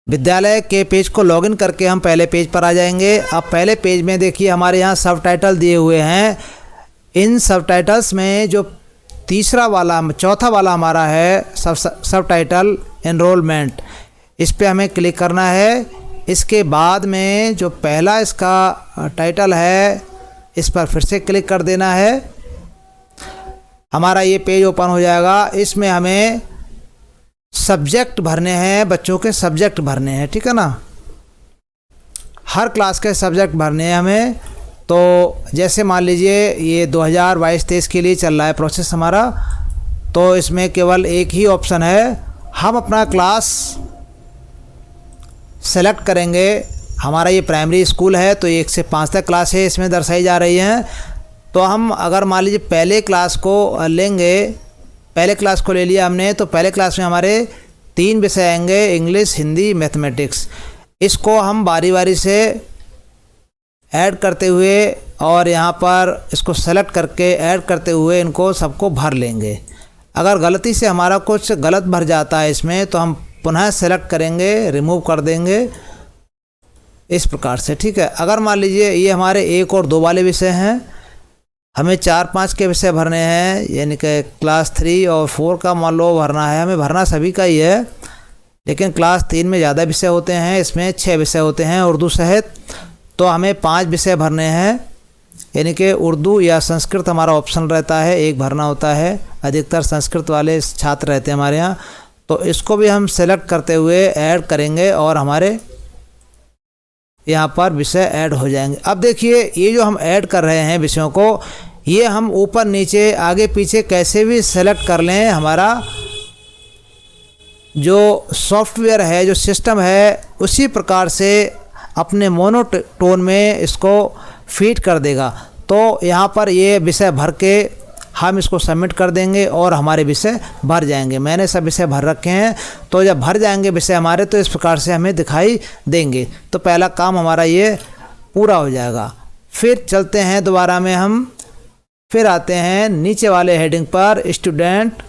विद्यालय के पेज को लॉगिन करके हम पहले पेज पर आ जाएंगे। अब पहले पेज में देखिए हमारे यहाँ सब टाइटल दिए हुए हैं। इन सब टाइटल्स में जो चौथा वाला हमारा है सब टाइटल एनरोलमेंट, इस पे हमें क्लिक करना है। इसके बाद में जो पहला इसका टाइटल है इस पर फिर से क्लिक कर देना है। हमारा ये पेज ओपन हो जाएगा। इसमें हमें सब्जेक्ट भरने हैं, बच्चों के सब्जेक्ट भरने हैं, ठीक है ना। हर क्लास के सब्जेक्ट भरने हैं हमें। तो जैसे मान लीजिए ये 2022-23 के लिए चल रहा है प्रोसेस हमारा, तो इसमें केवल एक ही ऑप्शन है। हम अपना क्लास सेलेक्ट करेंगे। हमारा ये प्राइमरी स्कूल है तो 1 से 5 तक क्लास है इसमें दर्शाई जा रही हैं। तो हम अगर मान लीजिए पहले क्लास को लेंगे, पहले क्लास को ले लिया हमने, तो पहले क्लास में हमारे 3 विषय आएंगे, इंग्लिश, हिंदी, मैथमेटिक्स। इसको हम बारी बारी से ऐड करते हुए और यहाँ पर इसको सेलेक्ट करके ऐड करते हुए इनको सबको भर लेंगे। अगर गलती से हमारा कुछ गलत भर जाता है इसमें तो हम पुनः सेलेक्ट करेंगे, रिमूव कर देंगे इस प्रकार से, ठीक है। अगर मान लीजिए ये हमारे 1 और 2 वाले विषय हैं, हमें 4-5 के विषय भरने हैं, यानी कि क्लास 3 और 4 का मान लो भरना है। हमें भरना सभी का ही है, लेकिन क्लास 3 में ज़्यादा विषय होते हैं, इसमें 6 विषय होते हैं उर्दू सहित। तो हमें 5 विषय भरने हैं, यानी कि उर्दू या संस्कृत हमारा ऑप्शन रहता है, 1 भरना होता है। अधिकतर संस्कृत वाले छात्र रहते हैं हमारे यहाँ। तो इसको भी हम सेलेक्ट करते हुए ऐड करेंगे और हमारे यहाँ पर विषय ऐड हो जाएंगे। अब देखिए ये जो हम ऐड कर रहे हैं विषयों को, ये हम ऊपर नीचे आगे पीछे कैसे भी सेलेक्ट कर लें। हमारा जो सॉफ्टवेयर है, जो सिस्टम है, उसी प्रकार से अपने मोनोटोन में इसको फीड कर देगा। तो यहाँ पर ये विषय भर के हम इसको सबमिट कर देंगे और हमारे विषय भर जाएंगे। मैंने सब विषय भर रखे हैं, तो जब भर जाएंगे विषय हमारे तो इस प्रकार से हमें दिखाई देंगे। तो पहला काम हमारा ये पूरा हो जाएगा। फिर चलते हैं दोबारा में, हम फिर आते हैं नीचे वाले हेडिंग पर, स्टूडेंट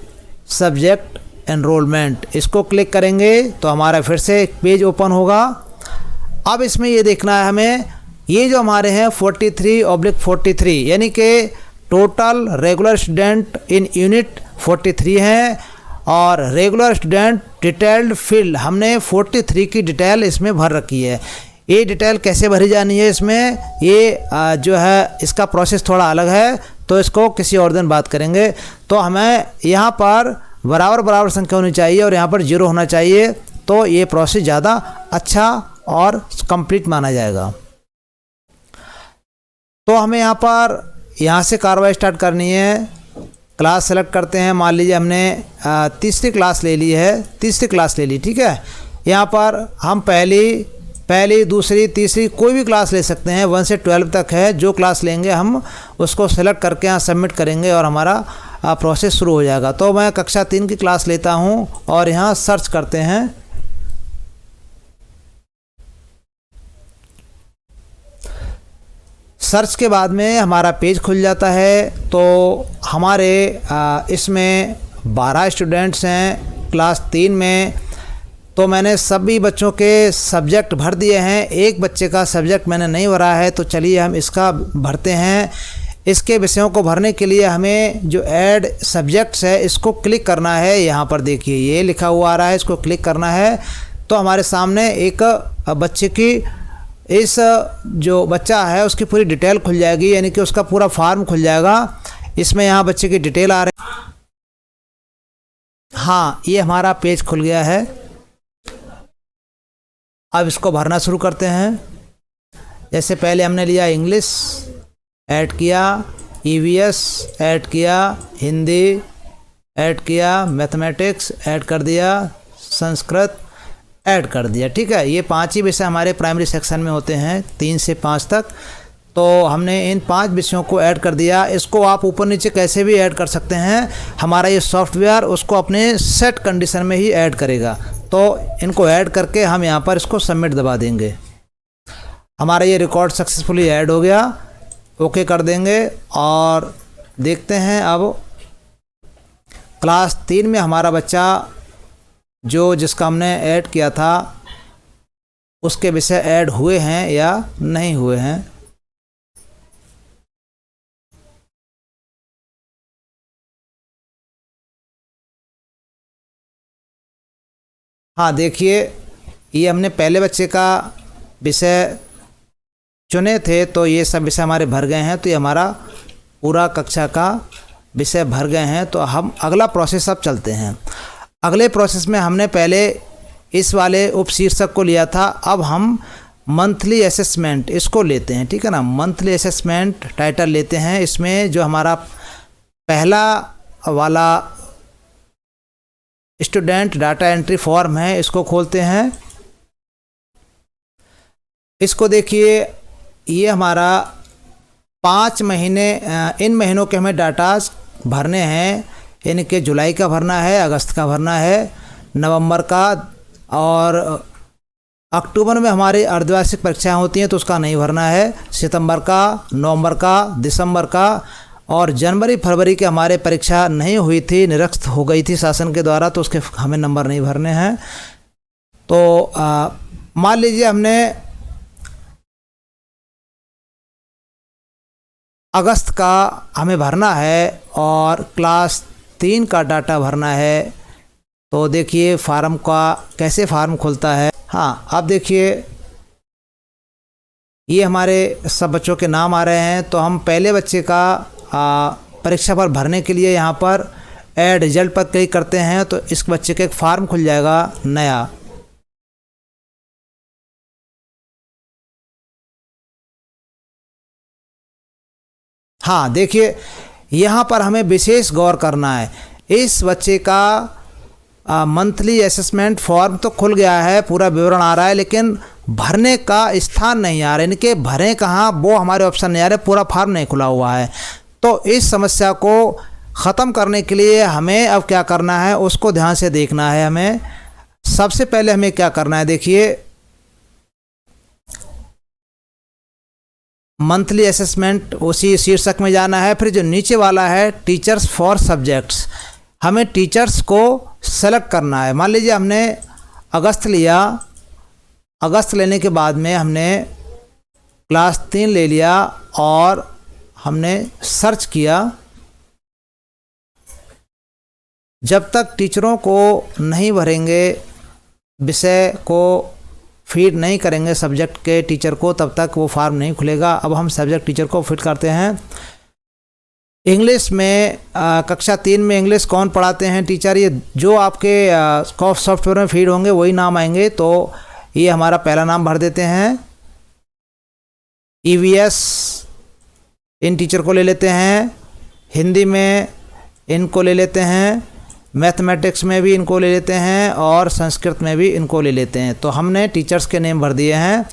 सब्जेक्ट एनरोलमेंट। इसको क्लिक करेंगे तो हमारा फिर से एक पेज ओपन होगा। अब इसमें ये देखना है हमें, ये जो हमारे हैं 43/43, यानी कि total regular student in unit 43 हैं और रेगुलर स्टूडेंट डिटेल्ड फील्ड हमने 43 की डिटेल इसमें भर रखी है। ये डिटेल कैसे भरी जानी है इसमें, ये जो है इसका प्रोसेस थोड़ा अलग है, तो इसको किसी और दिन बात करेंगे। तो हमें यहाँ पर बराबर संख्या होनी चाहिए और यहाँ पर 0 होना चाहिए, तो ये प्रोसेस ज़्यादा अच्छा और कंप्लीट माना जाएगा। तो हमें यहाँ से कार्रवाई स्टार्ट करनी है। क्लास सेलेक्ट करते हैं। मान लीजिए हमने तीसरी क्लास ले ली है, ठीक है। यहाँ पर हम पहली, दूसरी, तीसरी कोई भी क्लास ले सकते हैं, 1 से 12 तक है। जो क्लास लेंगे हम उसको सेलेक्ट करके यहाँ सबमिट करेंगे और हमारा प्रोसेस शुरू हो जाएगा। तो मैं कक्षा 3 की क्लास लेता हूँ और यहाँ सर्च करते हैं। सर्च के बाद में हमारा पेज खुल जाता है। तो हमारे इसमें 12 स्टूडेंट्स हैं क्लास 3 में। तो मैंने सभी बच्चों के सब्जेक्ट भर दिए हैं। एक बच्चे का सब्जेक्ट मैंने नहीं भरा है, तो चलिए हम इसका भरते हैं। इसके विषयों को भरने के लिए हमें जो ऐड सब्जेक्ट्स है इसको क्लिक करना है। यहाँ पर देखिए ये लिखा हुआ आ रहा है, इसको क्लिक करना है। तो हमारे सामने एक बच्चे की, इस जो बच्चा है उसकी पूरी डिटेल खुल जाएगी, यानी कि उसका पूरा फॉर्म खुल जाएगा। इसमें यहाँ बच्चे की डिटेल आ रही है। हाँ, ये हमारा पेज खुल गया है। अब इसको भरना शुरू करते हैं। जैसे पहले हमने लिया इंग्लिश, ऐड किया, ईवीएस ऐड किया, हिंदी ऐड किया, मैथमेटिक्स ऐड कर दिया, संस्कृत ऐड कर दिया, ठीक है। ये 5 ही विषय हमारे प्राइमरी सेक्शन में होते हैं, 3 से 5 तक। तो हमने इन 5 विषयों को ऐड कर दिया। इसको आप ऊपर नीचे कैसे भी ऐड कर सकते हैं। हमारा ये सॉफ्टवेयर उसको अपने सेट कंडीशन में ही ऐड करेगा। तो इनको ऐड करके हम यहाँ पर इसको सबमिट दबा देंगे। हमारा ये रिकॉर्ड सक्सेसफुली ऐड हो गया। ओके कर देंगे और देखते हैं अब क्लास 3 में हमारा बच्चा जिसका हमने ऐड किया था उसके विषय ऐड हुए हैं या नहीं हुए हैं। हाँ देखिए, ये हमने पहले बच्चे का विषय चुने थे तो ये सब विषय हमारे भर गए हैं, तो ये हमारा पूरा कक्षा का विषय भर गए हैं। तो हम अगला प्रोसेस अब चलते हैं। अगले प्रोसेस में हमने पहले इस वाले उपशीर्षक को लिया था, अब हम मंथली असेसमेंट इसको लेते हैं, ठीक है ना। मंथली असेसमेंट टाइटल लेते हैं। इसमें जो हमारा पहला वाला स्टूडेंट डाटा एंट्री फॉर्म है इसको खोलते हैं। इसको देखिए, ये हमारा 5 महीने, इन महीनों के हमें डाटा भरने हैं। इनके जुलाई का भरना है, अगस्त का भरना है, नवंबर का, और अक्टूबर में हमारी अर्धवार्षिक परीक्षाएं होती हैं तो उसका नहीं भरना है, सितंबर का, नवंबर का, दिसंबर का, और जनवरी फरवरी के हमारे परीक्षा नहीं हुई थी, निरस्त हो गई थी शासन के द्वारा, तो उसके हमें नंबर नहीं भरने हैं। तो मान लीजिए हमने अगस्त का हमें भरना है और क्लास 3 का डाटा भरना है। तो देखिए फार्म का कैसे फार्म खुलता है। हाँ, अब देखिए ये हमारे सब बच्चों के नाम आ रहे हैं। तो हम पहले बच्चे का परीक्षा पर भरने के लिए यहाँ पर ऐड रिजल्ट पर क्लिक करते हैं तो इस बच्चे का एक फार्म खुल जाएगा नया। हाँ देखिए, यहाँ पर हमें विशेष गौर करना है। इस बच्चे का मंथली असेसमेंट फॉर्म तो खुल गया है, पूरा विवरण आ रहा है, लेकिन भरने का स्थान नहीं आ रहा। इनके भरें कहाँ वो हमारे ऑप्शन नहीं आ रहे, पूरा फॉर्म नहीं खुला हुआ है। तो इस समस्या को ख़त्म करने के लिए हमें अब क्या करना है उसको ध्यान से देखना है। हमें सबसे पहले हमें क्या करना है, देखिए मंथली असेसमेंट उसी शीर्षक में जाना है। फिर जो नीचे वाला है टीचर्स फॉर सब्जेक्ट्स, हमें टीचर्स को सेलेक्ट करना है। मान लीजिए हमने अगस्त लिया, अगस्त लेने के बाद में हमने क्लास 3 ले लिया और हमने सर्च किया। जब तक टीचरों को नहीं भरेंगे, विषय को फीड नहीं करेंगे सब्जेक्ट के टीचर को, तब तक वो फॉर्म नहीं खुलेगा। अब हम सब्जेक्ट टीचर को फिट करते हैं। इंग्लिश में कक्षा 3 में इंग्लिश कौन पढ़ाते हैं टीचर, ये जो आपके सॉफ्टवेयर में फीड होंगे वही नाम आएंगे। तो ये हमारा पहला नाम भर देते हैं। EVS इन टीचर को ले लेते हैं, हिंदी में इनको ले लेते हैं, मैथमेटिक्स में भी इनको ले लेते हैं और संस्कृत में भी इनको ले लेते हैं। तो हमने टीचर्स के नेम भर दिए हैं।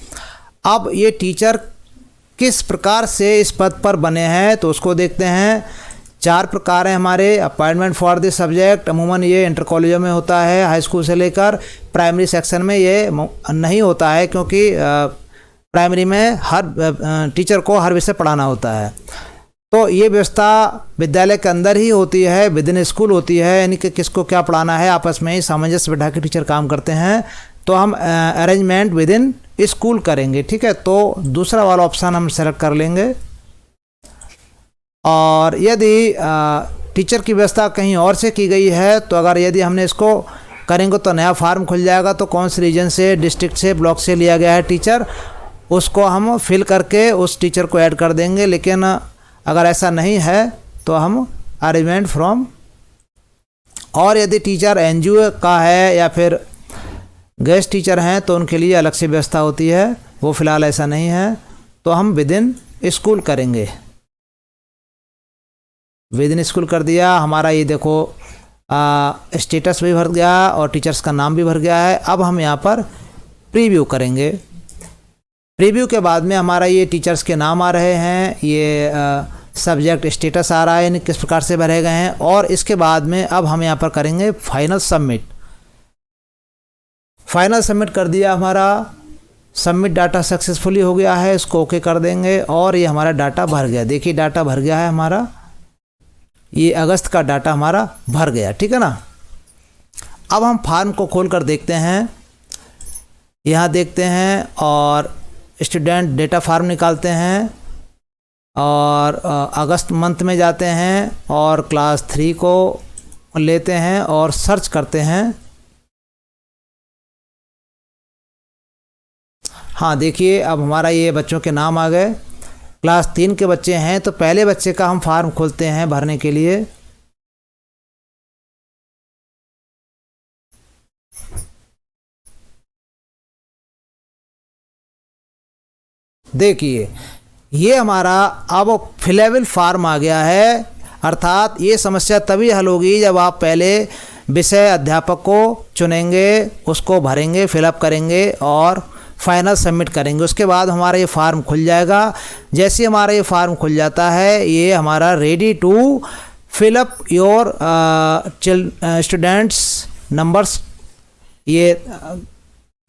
अब ये टीचर किस प्रकार से इस पद पर बने हैं तो उसको देखते हैं। 4 प्रकार हैं हमारे। अपॉइंटमेंट फॉर द सब्जेक्ट, अमूमन ये इंटर कॉलेजों में होता है, हाई स्कूल से लेकर प्राइमरी सेक्शन में ये नहीं होता है, क्योंकि प्राइमरी में हर टीचर को हर विषय पढ़ाना होता है। तो ये व्यवस्था विद्यालय के अंदर ही होती है, विद इन स्कूल होती है, यानी कि किसको क्या पढ़ाना है आपस में ही सामंजस्य बिठा के टीचर काम करते हैं। तो हम अरेंजमेंट विद इन स्कूल करेंगे, ठीक है। तो दूसरा वाला ऑप्शन हम सेलेक्ट कर लेंगे। और यदि टीचर की व्यवस्था कहीं और से की गई है तो अगर यदि हमने इसको करेंगे तो नया फार्म खुल जाएगा। तो कौन से रीजन से, डिस्ट्रिक्ट से, ब्लॉक से लिया गया है टीचर, उसको हम फिल करके उस टीचर को ऐड कर देंगे। लेकिन अगर ऐसा नहीं है तो हम अरेंजमेंट फ्रॉम, और यदि टीचर NGO का है या फिर गेस्ट टीचर हैं तो उनके लिए अलग से व्यवस्था होती है, वो फ़िलहाल ऐसा नहीं है। तो हम विद इन स्कूल करेंगे। विद इन स्कूल कर दिया। हमारा ये देखो स्टेटस भी भर गया और टीचर्स का नाम भी भर गया है। अब हम यहाँ पर प्रीव्यू करेंगे। प्रीव्यू के बाद में हमारा ये टीचर्स के नाम आ रहे हैं, ये सब्जेक्ट स्टेटस आ रहा है, यानी किस प्रकार से भरे गए हैं। और इसके बाद में अब हम यहाँ पर करेंगे फाइनल सबमिट। फाइनल सबमिट कर दिया हमारा, सबमिट डाटा सक्सेसफुली हो गया है, इसको ओके कर देंगे और ये हमारा डाटा भर गया। देखिए डाटा भर गया है हमारा, ये अगस्त का डाटा हमारा भर गया, ठीक है ना। अब हम फॉर्म को खोल कर देखते हैं। यहाँ देखते हैं और स्टूडेंट डेटा फॉर्म निकालते हैं और अगस्त मंथ में जाते हैं और क्लास 3 को लेते हैं और सर्च करते हैं। हाँ देखिए, अब हमारा ये बच्चों के नाम आ गए। क्लास 3 के बच्चे हैं तो पहले बच्चे का हम फॉर्म खोलते हैं भरने के लिए। देखिए ये हमारा अब फिलेबल फॉर्म आ गया है, अर्थात ये समस्या तभी हल होगी जब आप पहले विषय अध्यापक को चुनेंगे, उसको भरेंगे, फिलअप करेंगे और फाइनल सबमिट करेंगे। उसके बाद हमारा ये फार्म खुल जाएगा। जैसे हमारा ये फार्म खुल जाता है, ये हमारा ready to fill up your students numbers ये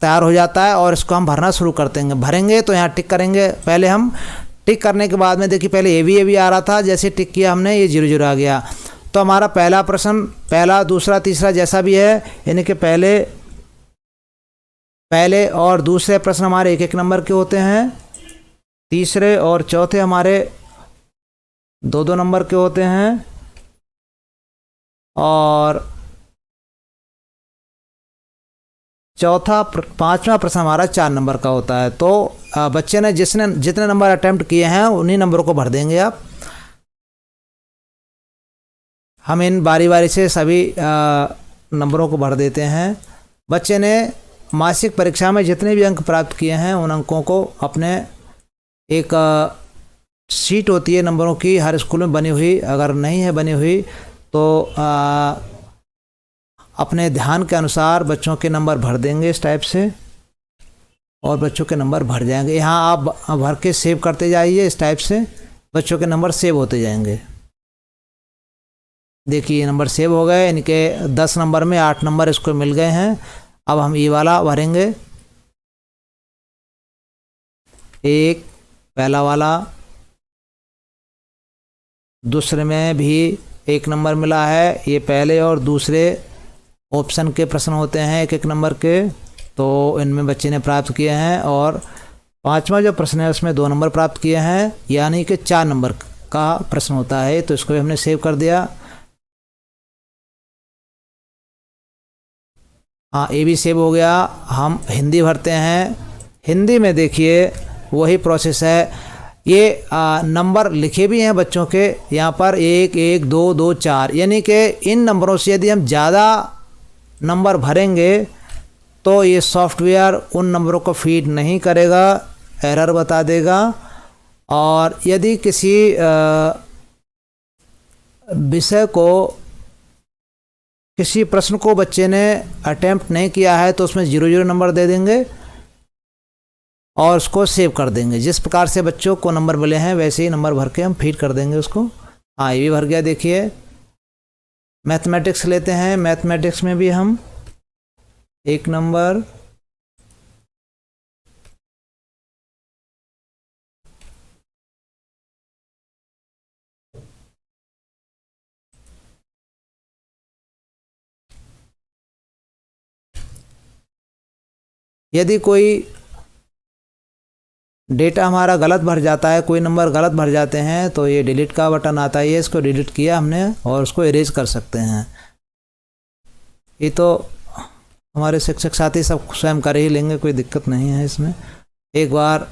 तैयार हो जाता है और इसको हम भरना शुरू कर देंगे। भरेंगे तो यहाँ टिक करेंगे। पहले हम टिक करने के बाद में देखिए पहले ए बी आ रहा था, जैसे टिक किया हमने ये 0 आ गया। तो हमारा पहला प्रश्न, पहला दूसरा तीसरा जैसा भी है, यानी कि पहले और दूसरे प्रश्न हमारे 1-1 नंबर के होते हैं, तीसरे और चौथे हमारे 2-2 नंबर के होते हैं और पांचवा प्रश्न हमारा 4 नंबर का होता है। तो बच्चे ने जितने नंबर अटेम्प्ट किए हैं उन्हीं नंबरों को भर देंगे आप। हम इन बारी बारी से सभी नंबरों को भर देते हैं। बच्चे ने मासिक परीक्षा में जितने भी अंक प्राप्त किए हैं उन अंकों को अपने एक शीट होती है नंबरों की हर स्कूल में बनी हुई, अगर नहीं है बनी हुई तो अपने ध्यान के अनुसार बच्चों के नंबर भर देंगे इस टाइप से और बच्चों के नंबर भर जाएंगे। यहाँ आप भर के सेव करते जाइए, इस टाइप से बच्चों के नंबर सेव होते जाएंगे। देखिए ये नंबर सेव हो गए, इनके 10 नंबर में 8 नंबर इसको मिल गए हैं। अब हम ये वाला भरेंगे, एक पहला वाला, दूसरे में भी 1 नंबर मिला है। ये पहले और दूसरे ऑप्शन के प्रश्न होते हैं 1-1 नंबर के, तो इनमें बच्चे ने प्राप्त किए हैं। और पांचवा जो प्रश्न है उसमें 2 नंबर प्राप्त किए हैं, यानी कि 4 नंबर का प्रश्न होता है। तो इसको भी हमने सेव कर दिया। हाँ ये भी सेव हो गया। हम हिंदी भरते हैं। हिंदी में देखिए वही प्रोसेस है। ये नंबर लिखे भी हैं बच्चों के यहाँ पर 1, 1, 2, 2, 4, यानी कि इन नंबरों से यदि हम ज़्यादा नंबर भरेंगे तो ये सॉफ्टवेयर उन नंबरों को फीड नहीं करेगा, एरर बता देगा। और यदि किसी विषय को, किसी प्रश्न को बच्चे ने अटेम्प्ट नहीं किया है तो उसमें 0-0 नंबर दे देंगे और उसको सेव कर देंगे। जिस प्रकार से बच्चों को नंबर मिले हैं वैसे ही नंबर भर के हम फीड कर देंगे उसको। हाँ ये भी भर गया। देखिए मैथमेटिक्स लेते हैं। मैथमेटिक्स में भी हम 1 नंबर, यदि कोई डेटा हमारा गलत भर जाता है, कोई नंबर गलत भर जाते हैं तो ये डिलीट का बटन आता है, इसको डिलीट किया हमने और उसको इरेज कर सकते हैं। ये तो हमारे शिक्षक साथी सब स्वयं कर ही लेंगे, कोई दिक्कत नहीं है इसमें। एक बार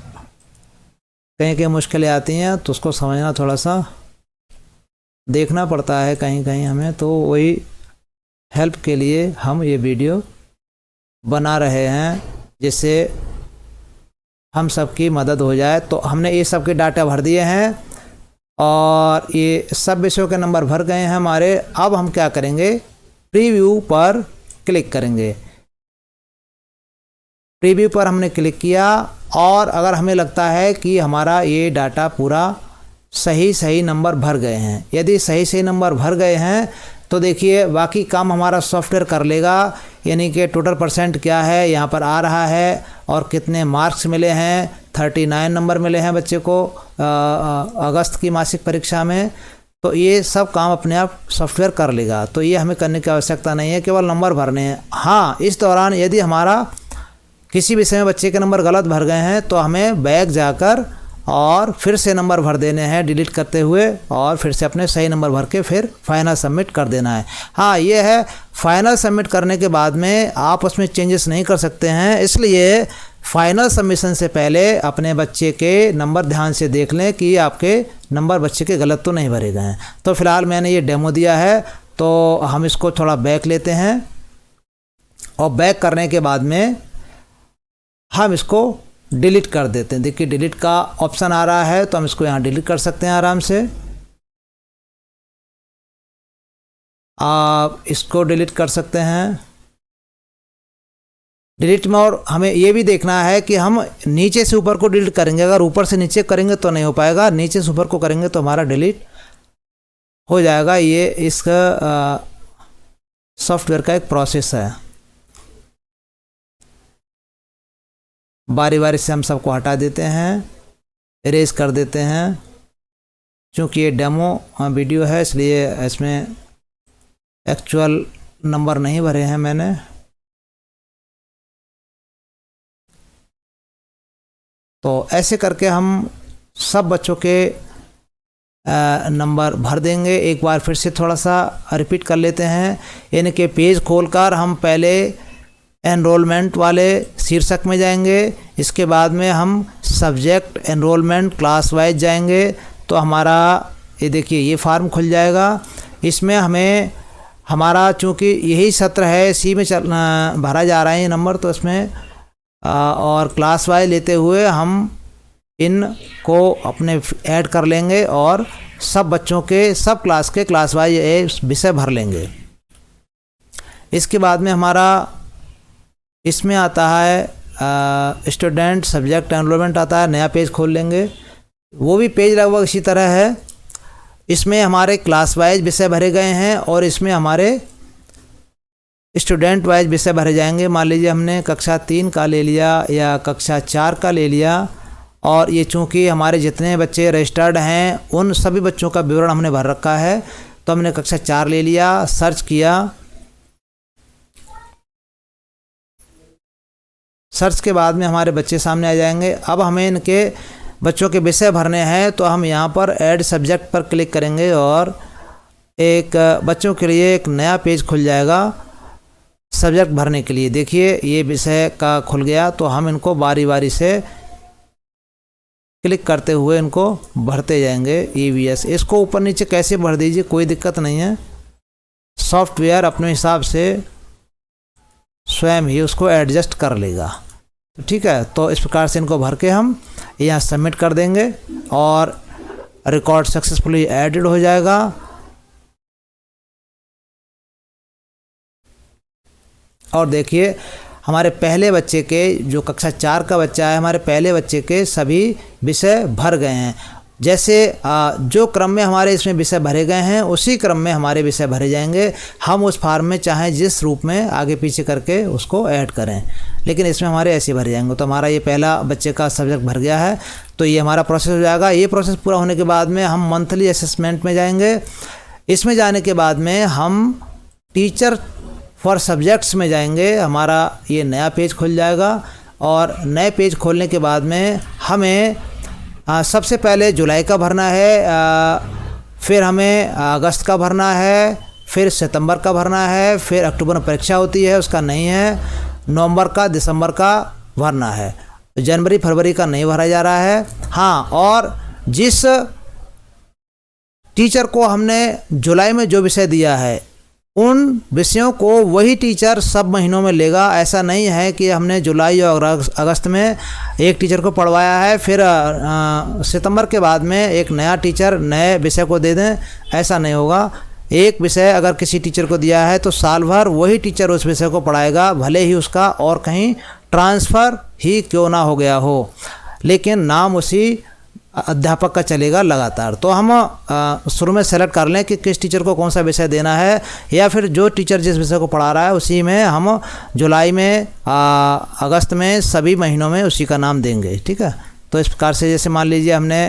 कहीं कहीं मुश्किलें आती हैं तो उसको समझना थोड़ा सा देखना पड़ता है कहीं कहीं हमें, तो वही हेल्प के लिए हम ये वीडियो बना रहे हैं जिससे हम सबकी मदद हो जाए। तो हमने ये सब के डाटा भर दिए हैं और ये सब विषयों के नंबर भर गए हैं हमारे। अब हम क्या करेंगे, प्रीव्यू पर क्लिक करेंगे। प्रीव्यू पर हमने क्लिक किया और अगर हमें लगता है कि हमारा ये डाटा पूरा सही नंबर भर गए हैं, यदि सही नंबर भर गए हैं तो देखिए बाकी काम हमारा सॉफ्टवेयर कर लेगा। यानी कि टोटल परसेंट क्या है यहाँ पर आ रहा है और कितने मार्क्स मिले हैं। 39 नंबर मिले हैं बच्चे को अगस्त की मासिक परीक्षा में। तो ये सब काम अपने आप सॉफ्टवेयर कर लेगा, तो ये हमें करने की आवश्यकता नहीं है, केवल नंबर भरने हैं। हाँ इस दौरान यदि हमारा किसी विषय में बच्चे के नंबर गलत भर गए हैं तो हमें बैक जाकर और फिर से नंबर भर देने हैं डिलीट करते हुए, और फिर से अपने सही नंबर भर के फिर फाइनल सबमिट कर देना है। हाँ, ये है फाइनल सबमिट करने के बाद में आप उसमें चेंजेस नहीं कर सकते हैं, इसलिए फाइनल सबमिशन से पहले अपने बच्चे के नंबर ध्यान से देख लें कि आपके नंबर बच्चे के गलत तो नहीं भरे गए हैं। तो फिलहाल मैंने ये डेमो दिया है, तो हम इसको थोड़ा बैक लेते हैं और बैक करने के बाद में हम इसको डिलीट कर देते हैं। देखिए डिलीट का ऑप्शन आ रहा है, तो हम इसको यहाँ डिलीट कर सकते हैं आराम से। आप इसको डिलीट कर सकते हैं डिलीट में। और हमें ये भी देखना है कि हम नीचे से ऊपर को डिलीट करेंगे, अगर ऊपर से नीचे करेंगे तो नहीं हो पाएगा, नीचे से ऊपर को करेंगे तो हमारा डिलीट हो जाएगा। ये इसका सॉफ्टवेयर का एक प्रोसेस है। बारी बारी से हम सबको हटा देते हैं, इरेज कर देते हैं। क्योंकि ये डेमो वीडियो है इसलिए इसमें एक्चुअल नंबर नहीं भरे हैं मैंने। तो ऐसे करके हम सब बच्चों के नंबर भर देंगे। एक बार फिर से थोड़ा सा रिपीट कर लेते हैं। इनके पेज खोलकर हम पहले एनरोलमेंट वाले शीर्षक में जाएंगे, इसके बाद में हम सब्जेक्ट एनरोलमेंट क्लास वाइज जाएंगे। तो हमारा ये देखिए ये फार्म खुल जाएगा। इसमें हमें हमारा चूँकि यही सत्र है, इसी में भरा जा रहा है ये नंबर, तो इसमें और क्लास वाइज लेते हुए हम इनको अपने ऐड कर लेंगे और सब बच्चों के सब क्लास के क्लास वाइज विषय भर लेंगे। इसके बाद में हमारा इसमें आता है स्टूडेंट सब्जेक्ट एनरोलमेंट आता है, नया पेज खोल लेंगे। वो भी पेज लगभग इसी तरह है। इसमें हमारे क्लास वाइज विषय भरे गए हैं और इसमें हमारे स्टूडेंट वाइज विषय भरे जाएंगे। मान लीजिए हमने कक्षा 3 का ले लिया या कक्षा 4 का ले लिया, और ये चूँकि हमारे जितने बच्चे रजिस्टर्ड हैं उन सभी बच्चों का विवरण हमने भर रखा है, तो हमने कक्षा 4 ले लिया, सर्च किया। सर्च के बाद में हमारे बच्चे सामने आ जाएंगे। अब हमें इनके बच्चों के विषय भरने हैं, तो हम यहाँ पर ऐड सब्जेक्ट पर क्लिक करेंगे और एक बच्चों के लिए एक नया पेज खुल जाएगा सब्जेक्ट भरने के लिए। देखिए ये विषय का खुल गया, तो हम इनको बारी बारी से क्लिक करते हुए इनको भरते जाएंगे। EVS इसको ऊपर नीचे कैसे भर दीजिए, कोई दिक्कत नहीं है, सॉफ्टवेयर अपने हिसाब से स्वयं ही उसको एडजस्ट कर लेगा। तो ठीक है, तो इस प्रकार से इनको भर के हम यहाँ सबमिट कर देंगे और रिकॉर्ड सक्सेसफुली एडिड हो जाएगा। और देखिए हमारे पहले बच्चे के जो कक्षा 4 का बच्चा है, हमारे पहले बच्चे के सभी विषय भर गए हैं। जैसे जो क्रम में हमारे इसमें विषय भरे गए हैं उसी क्रम में हमारे विषय भरे जाएंगे। हम उस फार्म में चाहे जिस रूप में आगे पीछे करके उसको ऐड करें, लेकिन इसमें हमारे ऐसे भरे जाएंगे। तो हमारा ये पहला बच्चे का सब्जेक्ट भर गया है, तो ये हमारा प्रोसेस हो जाएगा। ये प्रोसेस पूरा होने के बाद में हम मंथली असेसमेंट में जाएंगे। इसमें जाने के बाद में हम टीचर फॉर सब्जेक्ट्स में जाएंगे। हमारा ये नया पेज खुल जाएगा और नए पेज खोलने के बाद में हमें सबसे पहले जुलाई का भरना है, फिर हमें अगस्त का भरना है, फिर सितंबर का भरना है, फिर अक्टूबर में परीक्षा होती है उसका नहीं है, नवंबर का दिसंबर का भरना है, जनवरी फरवरी का नहीं भरा जा रहा है। हाँ, और जिस टीचर को हमने जुलाई में जो विषय दिया है उन विषयों को वही टीचर सब महीनों में लेगा। ऐसा नहीं है कि हमने जुलाई और अगस्त में एक टीचर को पढ़वाया है, फिर सितंबर के बाद में एक नया टीचर नए विषय को दे दें, ऐसा नहीं होगा। एक विषय अगर किसी टीचर को दिया है तो साल भर वही टीचर उस विषय को पढ़ाएगा, भले ही उसका और कहीं ट्रांसफ़र ही क्यों ना हो गया हो, लेकिन नाम उसी अध्यापक का चलेगा लगातार। तो हम शुरू में सेलेक्ट कर लें कि किस टीचर को कौन सा विषय देना है, या फिर जो टीचर जिस विषय को पढ़ा रहा है उसी में हम जुलाई में अगस्त में सभी महीनों में उसी का नाम देंगे। ठीक है, तो इस प्रकार से जैसे मान लीजिए हमने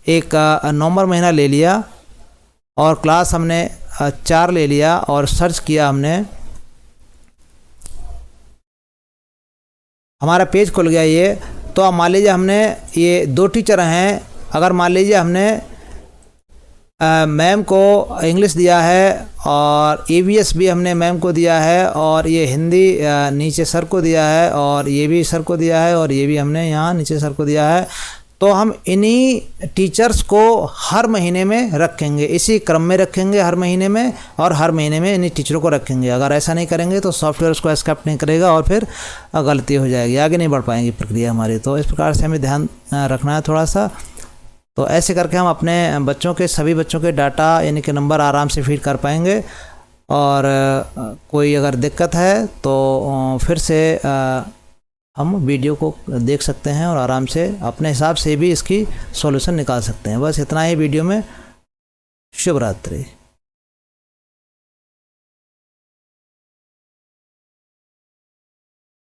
एक नवंबर महीना ले लिया और क्लास हमने 4 ले लिया और सर्च किया हमने हमारा पेज खुल गया ये। तो अब मान लीजिए हमने ये 2 टीचर हैं, अगर मान लीजिए हमने मैम को इंग्लिश दिया है और ईवीएस भी हमने मैम को दिया है, और ये हिंदी नीचे सर को दिया है, और ये भी सर को दिया है, और ये भी हमने यहाँ नीचे सर को दिया है। तो हम इन्हीं टीचर्स को हर महीने में रखेंगे, इसी क्रम में रखेंगे हर महीने में, और हर महीने में इन्हीं टीचरों को रखेंगे। अगर ऐसा नहीं करेंगे तो सॉफ्टवेयर उसको एक्सेप्ट नहीं करेगा और फिर गलती हो जाएगी, आगे नहीं बढ़ पाएंगी प्रक्रिया हमारी। तो इस प्रकार से हमें ध्यान रखना है थोड़ा सा। तो ऐसे करके हम अपने बच्चों के, सभी बच्चों के डाटा यानी कि नंबर आराम से फीड कर पाएंगे। और कोई अगर दिक्कत है तो फिर से हम वीडियो को देख सकते हैं और आराम से अपने हिसाब से भी इसकी सॉल्यूशन निकाल सकते हैं। बस इतना ही वीडियो में। शुभ रात्रि।